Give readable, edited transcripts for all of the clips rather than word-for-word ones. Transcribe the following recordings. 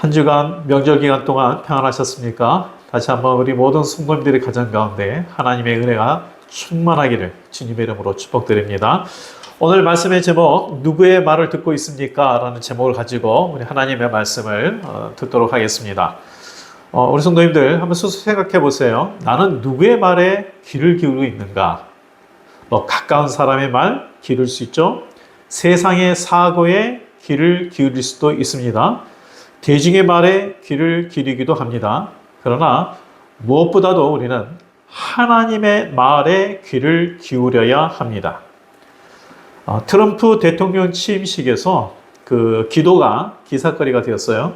한 주간 명절 기간 동안 평안하셨습니까? 다시 한번 우리 모든 성도님들의 가정 가운데 하나님의 은혜가 충만하기를 주님의 이름으로 축복드립니다. 오늘 말씀의 제목, 누구의 말을 듣고 있습니까? 라는 제목을 가지고 우리 하나님의 말씀을 듣도록 하겠습니다. 우리 성도님들 한번 스스로 생각해 보세요. 나는 누구의 말에 귀를 기울이고 있는가? 가까운 사람의 말 기울일 수 있죠. 세상의 사고에 귀를 기울일 수도 있습니다. 대중의 말에 귀를 기울이기도 합니다. 그러나 무엇보다도 우리는 하나님의 말에 귀를 기울여야 합니다. 트럼프 대통령 취임식에서 그 기도가 기사거리가 되었어요.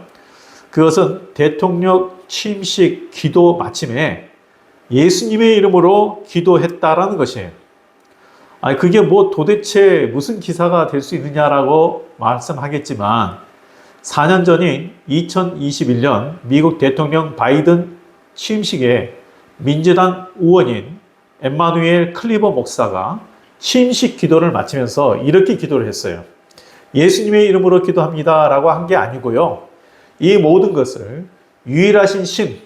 그것은 대통령 취임식 기도 마침에 예수님의 이름으로 기도했다라는 것이에요. 그게 도대체 무슨 기사가 될 수 있느냐라고 말씀하겠지만 4년 전인 2021년 미국 대통령 바이든 취임식에 민주당 의원인 엠마누엘 클리버 목사가 취임식 기도를 마치면서 이렇게 기도를 했어요. 예수님의 이름으로 기도합니다 라고 한 게 아니고요. 이 모든 것을 유일하신 신,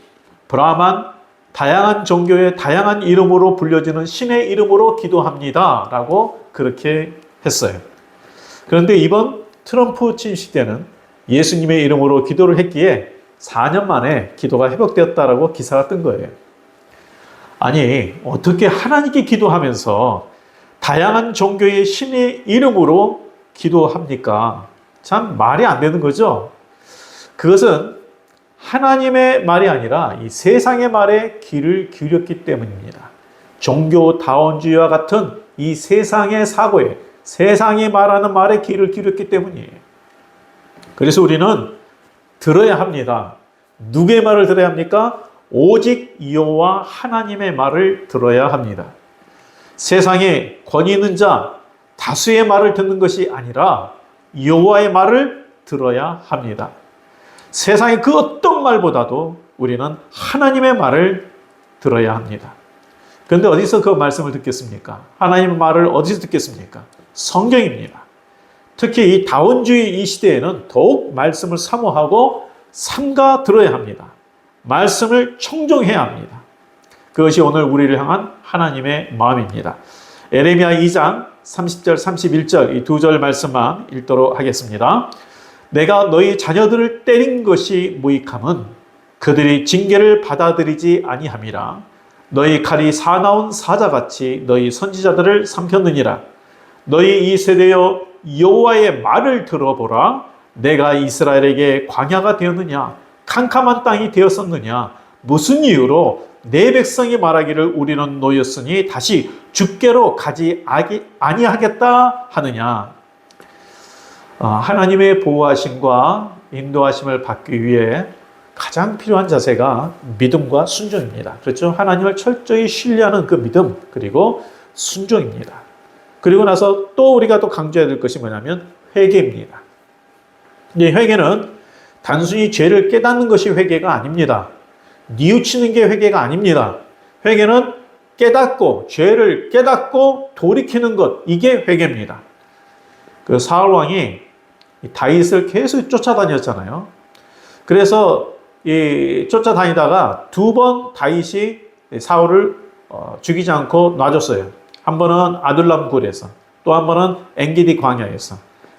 브라만, 다양한 종교의 다양한 이름으로 불려지는 신의 이름으로 기도합니다 라고 그렇게 했어요. 그런데 이번 트럼프 취임식 때는 예수님의 이름으로 기도를 했기에 4년 만에 기도가 회복되었다라고 기사가 뜬 거예요. 아니, 어떻게 하나님께 기도하면서 다양한 종교의 신의 이름으로 기도합니까? 참 말이 안 되는 거죠. 그것은 하나님의 말이 아니라 이 세상의 말에 귀를 기울였기 때문입니다. 종교다원주의와 같은 이 세상의 사고에, 세상이 말하는 말에 귀를 기울였기 때문이에요. 그래서 우리는 들어야 합니다. 누구의 말을 들어야 합니까? 오직 여호와 하나님의 말을 들어야 합니다. 세상에 권위 있는 자, 다수의 말을 듣는 것이 아니라 여호와의 말을 들어야 합니다. 세상의 그 어떤 말보다도 우리는 하나님의 말을 들어야 합니다. 그런데 어디서 그 말씀을 듣겠습니까? 하나님의 말을 어디서 듣겠습니까? 성경입니다. 특히 이 다원주의 이 시대에는 더욱 말씀을 사모하고 삼가 들어야 합니다. 말씀을 청종해야 합니다. 그것이 오늘 우리를 향한 하나님의 마음입니다. 에레미야 2장 30절 31절 이 두 절 말씀만 읽도록 하겠습니다. 내가 너희 자녀들을 때린 것이 무익함은 그들이 징계를 받아들이지 아니함이라. 너희 칼이 사나운 사자같이 너희 선지자들을 삼켰느니라. 너희 이 세대여 여호와의 말을 들어보라. 내가 이스라엘에게 광야가 되었느냐? 캄캄한 땅이 되었었느냐? 무슨 이유로 내 백성이 말하기를 우리는 노였으니 다시 주께로 가지 아니하겠다 하느냐? 하나님의 보호하심과 인도하심을 받기 위해 가장 필요한 자세가 믿음과 순종입니다. 그렇죠? 하나님을 철저히 신뢰하는 그 믿음 그리고 순종입니다. 그리고 나서 또 우리가 또 강조해야 될 것이 뭐냐면 회개입니다. 이 회개는 단순히 죄를 깨닫는 것이 회개가 아닙니다. 뉘우치는 게 회개가 아닙니다. 회개는 깨닫고 죄를 깨닫고 돌이키는 것, 이게 회개입니다. 그 사울 왕이 다윗을 계속 쫓아다녔잖아요. 그래서 이 쫓아다니다가 두 번 다윗이 사울을 죽이지 않고 놔줬어요. 한 번은 아둘람 굴에서, 또 한 번은 엔게디 광야에서.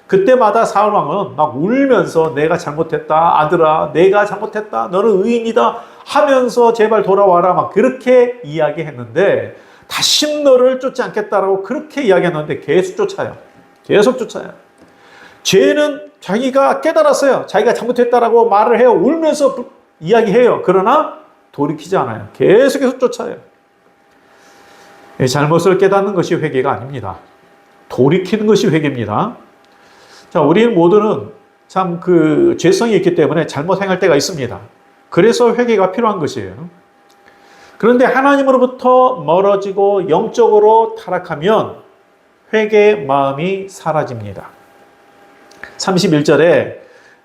그때마다 사울 왕은 막 울면서 내가 잘못했다, 아들아, 내가 잘못했다, 너는 의인이다 하면서 제발 돌아와라 막 그렇게 이야기했는데 다시 너를 쫓지 않겠다라고 그렇게 이야기했는데 계속 쫓아요. 계속 쫓아요. 죄는 자기가 깨달았어요. 자기가 잘못했다라고 말을 해요. 울면서 이야기해요. 그러나 돌이키지 않아요. 계속해서 쫓아요. 잘못을 깨닫는 것이 회개가 아닙니다. 돌이키는 것이 회개입니다. 자, 우리 모두는 참 그 죄성이 있기 때문에 잘못 행할 때가 있습니다. 그래서 회개가 필요한 것이에요. 그런데 하나님으로부터 멀어지고 영적으로 타락하면 회개의 마음이 사라집니다. 31절에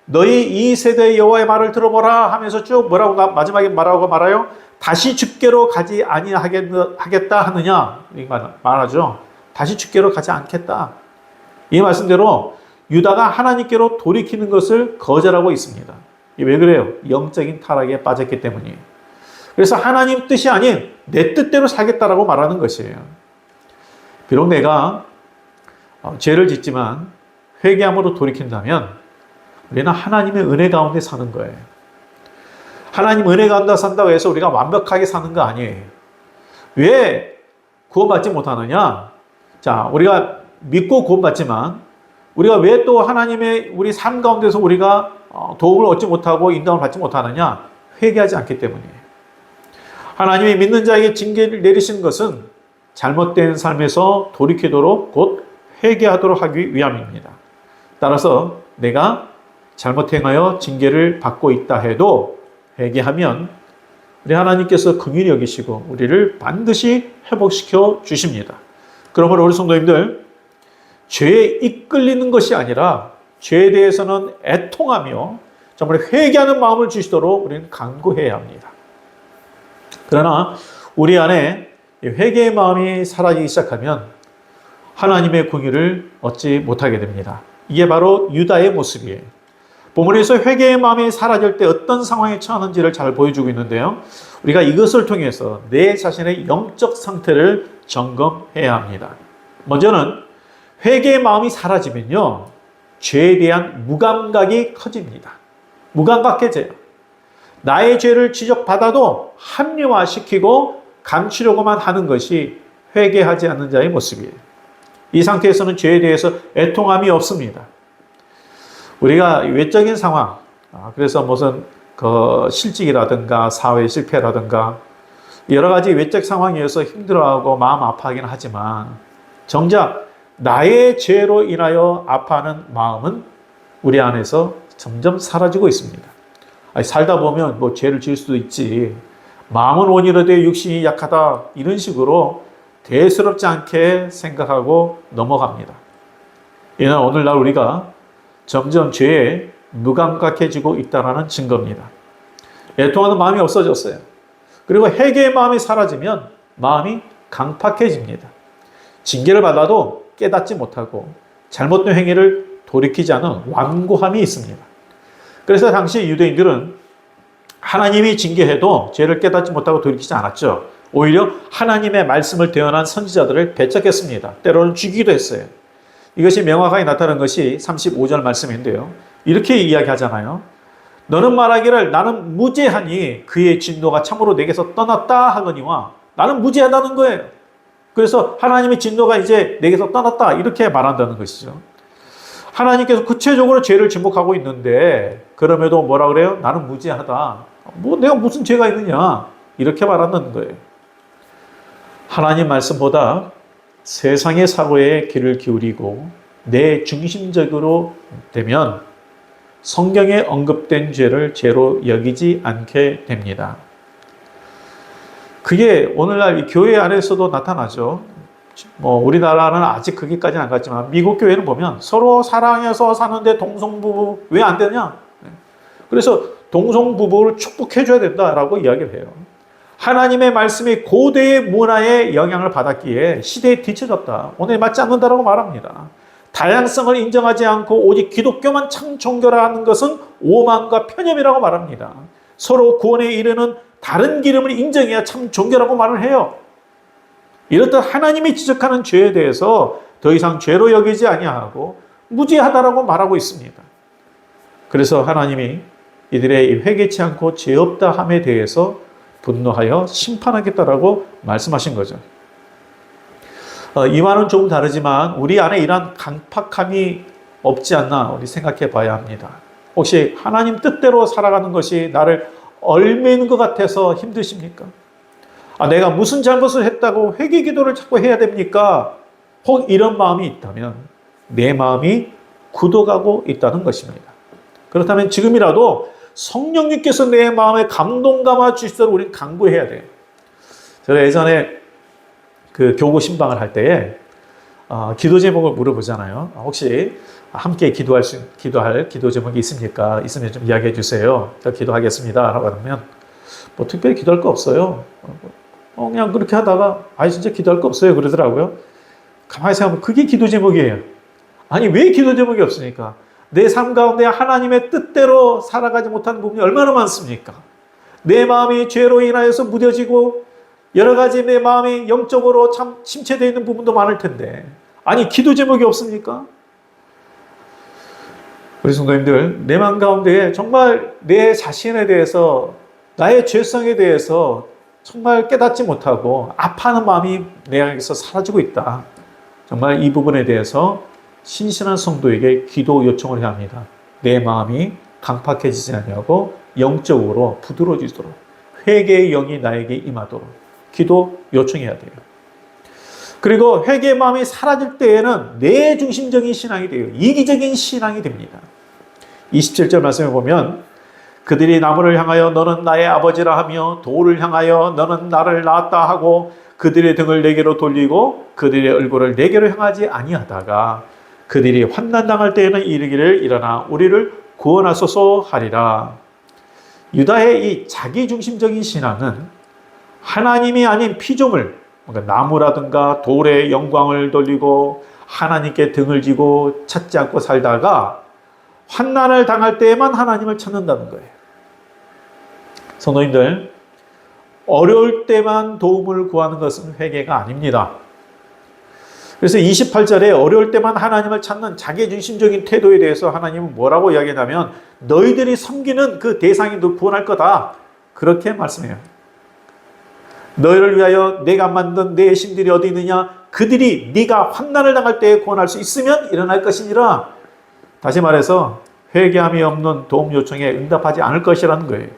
너희 이 세대의 여호와의 말을 들어보라 하면서 쭉 뭐라고 마지막에 말하요? 다시 주께로 가지 아니하겠다 하느냐? 이 말하죠. 다시 주께로 가지 않겠다. 이 말씀대로 유다가 하나님께로 돌이키는 것을 거절하고 있습니다. 이게 왜 그래요? 영적인 타락에 빠졌기 때문이에요. 그래서 하나님 뜻이 아닌 내 뜻대로 살겠다라고 말하는 것이에요. 비록 내가 죄를 짓지만 회개함으로 돌이킨다면 우리는 하나님의 은혜 가운데 사는 거예요. 하나님 은혜 가운데 산다고 해서 우리가 완벽하게 사는 거 아니에요. 왜 구원받지 못하느냐? 자, 우리가 믿고 구원받지만 우리가 왜 또 하나님의 우리 삶 가운데서 우리가 도움을 얻지 못하고 인도를 받지 못하느냐? 회개하지 않기 때문이에요. 하나님이 믿는 자에게 징계를 내리신 것은 잘못된 삶에서 돌이키도록 곧 회개하도록 하기 위함입니다. 따라서 내가 잘못 행하여 징계를 받고 있다 해도 회개하면 우리 하나님께서 긍휼히 여기시고 우리를 반드시 회복시켜 주십니다. 그러므로 우리 성도님들, 죄에 이끌리는 것이 아니라 죄에 대해서는 애통하며 정말 회개하는 마음을 주시도록 우리는 간구해야 합니다. 그러나 우리 안에 회개의 마음이 사라지기 시작하면 하나님의 긍휼을 얻지 못하게 됩니다. 이게 바로 유다의 모습이에요. 본문에서 회개의 마음이 사라질 때 어떤 상황에 처하는지를 잘 보여주고 있는데요. 우리가 이것을 통해서 내 자신의 영적 상태를 점검해야 합니다. 먼저는 회개의 마음이 사라지면요, 죄에 대한 무감각이 커집니다. 무감각해져요. 나의 죄를 지적받아도 합리화시키고 감추려고만 하는 것이 회개하지 않는 자의 모습이에요. 이 상태에서는 죄에 대해서 애통함이 없습니다. 우리가 외적인 상황, 그래서 무슨 실직이라든가 사회 실패라든가 여러 가지 외적 상황에서 힘들어하고 마음 아파하긴 하지만 정작 나의 죄로 인하여 아파하는 마음은 우리 안에서 점점 사라지고 있습니다. 살다 보면 뭐 죄를 지을 수도 있지, 마음은 온유로되 육신이 약하다, 이런 식으로 대수롭지 않게 생각하고 넘어갑니다. 이는 오늘날 우리가 점점 죄에 무감각해지고 있다는 증거입니다. 애통하는 마음이 없어졌어요. 그리고 회개의 마음이 사라지면 마음이 강팍해집니다. 징계를 받아도 깨닫지 못하고 잘못된 행위를 돌이키지 않은 완고함이 있습니다. 그래서 당시 유대인들은 하나님이 징계해도 죄를 깨닫지 못하고 돌이키지 않았죠. 오히려 하나님의 말씀을 대언한 선지자들을 배척했습니다. 때로는 죽이기도 했어요. 이것이 명확하게 나타난 것이 35절 말씀인데요. 이렇게 이야기하잖아요. 너는 말하기를 나는 무죄하니 그의 진노가 참으로 내게서 떠났다 하거니와, 나는 무죄하다는 거예요. 그래서 하나님의 진노가 이제 내게서 떠났다, 이렇게 말한다는 것이죠. 하나님께서 구체적으로 죄를 지목하고 있는데 그럼에도 뭐라 그래요? 나는 무죄하다. 뭐 내가 무슨 죄가 있느냐, 이렇게 말한다는 거예요. 하나님 말씀보다 세상의 사고에 귀를 기울이고 내 중심적으로 되면 성경에 언급된 죄를 죄로 여기지 않게 됩니다. 그게 오늘날 이 교회 안에서도 나타나죠. 뭐 우리나라는 아직 거기까지는 안 갔지만 미국 교회는 보면 서로 사랑해서 사는데 동성부부 왜 안 되냐? 그래서 동성부부를 축복해줘야 된다라고 이야기를 해요. 하나님의 말씀이 고대의 문화에 영향을 받았기에 시대에 뒤처졌다, 오늘 맞지 않는다라고 말합니다. 다양성을 인정하지 않고 오직 기독교만 참 종교라는 것은 오만과 편협이라고 말합니다. 서로 구원에 이르는 다른 기름을 인정해야 참 종교라고 말을 해요. 이렇듯 하나님이 지적하는 죄에 대해서 더 이상 죄로 여기지 아니하고 무죄하다라고 말하고 있습니다. 그래서 하나님이 이들의 회개치 않고 죄 없다 함에 대해서 분노하여 심판하겠다라고 말씀하신 거죠. 이와는 조금 다르지만 우리 안에 이러한 강팍함이 없지 않나 우리 생각해 봐야 합니다. 혹시 하나님 뜻대로 살아가는 것이 나를 얽매이는 것 같아서 힘드십니까? 내가 무슨 잘못을 했다고 회개 기도를 자꾸 해야 됩니까? 혹 이런 마음이 있다면 내 마음이 굳어가고 있다는 것입니다. 그렇다면 지금이라도 성령님께서 내 마음에 감동 감아 주시도록 우리는 간구해야 돼요. 제가 예전에 그 교구 신방을 할 때에 기도 제목을 물어보잖아요. 혹시 함께 기도할 기도 제목이 있습니까? 있으면 좀 이야기해 주세요. 제가 기도하겠습니다. 라고 하면 뭐 특별히 기도할 거 없어요. 그냥 그렇게 하다가 진짜 기도할 거 없어요 그러더라고요. 가만히 생각하면 그게 기도 제목이에요. 아니 왜 기도 제목이 없으니까? 내 삶 가운데 하나님의 뜻대로 살아가지 못한 부분이 얼마나 많습니까? 내 마음이 죄로 인하여서 무뎌지고 여러 가지 내 마음이 영적으로 참 침체되어 있는 부분도 많을 텐데, 아니 기도 제목이 없습니까? 우리 성도님들, 내 마음 가운데 정말 내 자신에 대해서, 나의 죄성에 대해서 정말 깨닫지 못하고 아파하는 마음이 내 안에서 사라지고 있다. 정말 이 부분에 대해서 신실한 성도에게 기도 요청을 해야 합니다. 내 마음이 강팍해지지 않냐고 영적으로 부드러워지도록, 회개의 영이 나에게 임하도록 기도 요청해야 돼요. 그리고 회개의 마음이 사라질 때에는 내 중심적인 신앙이 돼요. 이기적인 신앙이 됩니다. 27절 말씀에 보면 그들이 나무를 향하여 너는 나의 아버지라 하며 돌을 향하여 너는 나를 낳았다 하고 그들의 등을 내게로 돌리고 그들의 얼굴을 내게로 향하지 아니하다가 그들이 환난당할 때에는 이르기를 일어나 우리를 구원하소서 하리라. 유다의 이 자기중심적인 신앙은 하나님이 아닌 피조물, 나무라든가 돌의 영광을 돌리고 하나님께 등을 지고 찾지 않고 살다가 환난을 당할 때에만 하나님을 찾는다는 거예요. 성도님들, 어려울 때만 도움을 구하는 것은 회개가 아닙니다. 그래서 28절에 어려울 때만 하나님을 찾는 자기중심적인 태도에 대해서 하나님은 뭐라고 이야기하냐면 너희들이 섬기는 그 대상이 너 구원할 거다. 그렇게 말씀해요. 너희를 위하여 내가 만든 내 신들이 어디 있느냐? 그들이 네가 환난을 당할 때에 구원할 수 있으면 일어날 것이니라. 다시 말해서 회개함이 없는 도움 요청에 응답하지 않을 것이라는 거예요.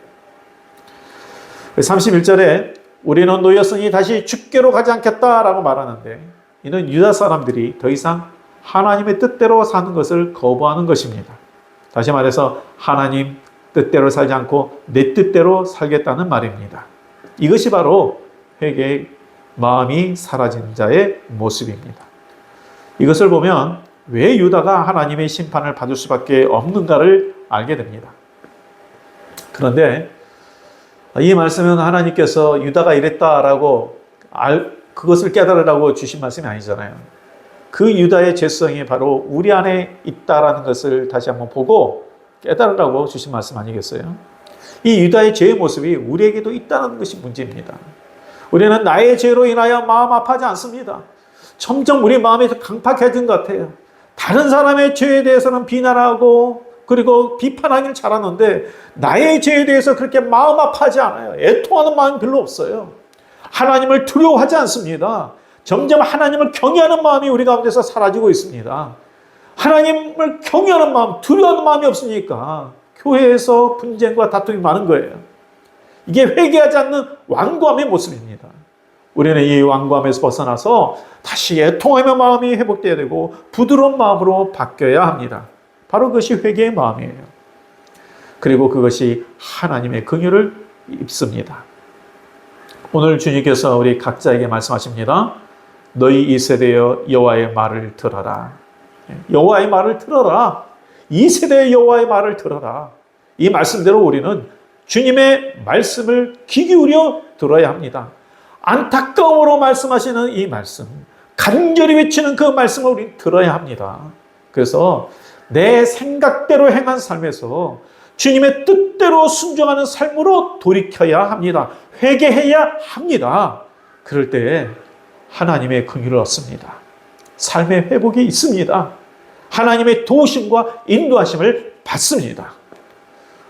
31절에 우리는 노였으니 다시 주께로 가지 않겠다라고 말하는데 이는 유다 사람들이 더 이상 하나님의 뜻대로 사는 것을 거부하는 것입니다. 다시 말해서 하나님 뜻대로 살지 않고 내 뜻대로 살겠다는 말입니다. 이것이 바로 회개의 마음이 사라진 자의 모습입니다. 이것을 보면 왜 유다가 하나님의 심판을 받을 수밖에 없는가를 알게 됩니다. 그런데 이 말씀은 하나님께서 유다가 이랬다라고 그것을 깨달으라고 주신 말씀이 아니잖아요. 그 유다의 죄성이 바로 우리 안에 있다라는 것을 다시 한번 보고 깨달으라고 주신 말씀 아니겠어요? 이 유다의 죄의 모습이 우리에게도 있다는 것이 문제입니다. 우리는 나의 죄로 인하여 마음 아파하지 않습니다. 점점 우리 마음이 강팍해진 것 같아요. 다른 사람의 죄에 대해서는 비난하고 그리고 비판하기를 잘하는데 나의 죄에 대해서 그렇게 마음 아파하지 않아요. 애통하는 마음이 별로 없어요. 하나님을 두려워하지 않습니다. 점점 하나님을 경외하는 마음이 우리 가운데서 사라지고 있습니다. 하나님을 경외하는 마음, 두려워하는 마음이 없으니까 교회에서 분쟁과 다툼이 많은 거예요. 이게 회개하지 않는 완고함의 모습입니다. 우리는 이 완고함에서 벗어나서 다시 애통하며 마음이 회복되어야 되고 부드러운 마음으로 바뀌어야 합니다. 바로 그것이 회개의 마음이에요. 그리고 그것이 하나님의 긍휼을 입습니다. 오늘 주님께서 우리 각자에게 말씀하십니다. 너희 이 세대여 여호와의 말을 들어라. 여호와의 말을 들어라. 이 세대의 여호와의 말을 들어라. 이 말씀대로 우리는 주님의 말씀을 귀 기울여 들어야 합니다. 안타까움으로 말씀하시는 이 말씀, 간절히 외치는 그 말씀을 우리 들어야 합니다. 그래서 내 생각대로 행한 삶에서 주님의 뜻대로 순종하는 삶으로 돌이켜야 합니다. 회개해야 합니다. 그럴 때 하나님의 긍휼을 얻습니다. 삶의 회복이 있습니다. 하나님의 도우심과 인도하심을 받습니다.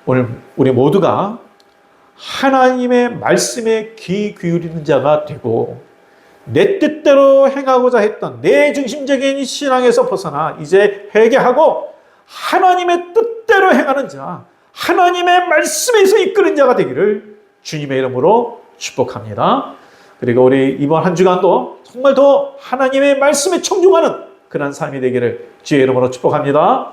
오늘 우리 모두가 하나님의 말씀에 귀 기울이는 자가 되고 내 뜻대로 행하고자 했던 내 중심적인 신앙에서 벗어나 이제 회개하고 하나님의 뜻대로 행하는 자, 하나님의 말씀에서 이끄는 자가 되기를 주님의 이름으로 축복합니다. 그리고 우리 이번 한 주간도 정말 더 하나님의 말씀에 청중하는 그런 삶이 되기를 주의 이름으로 축복합니다.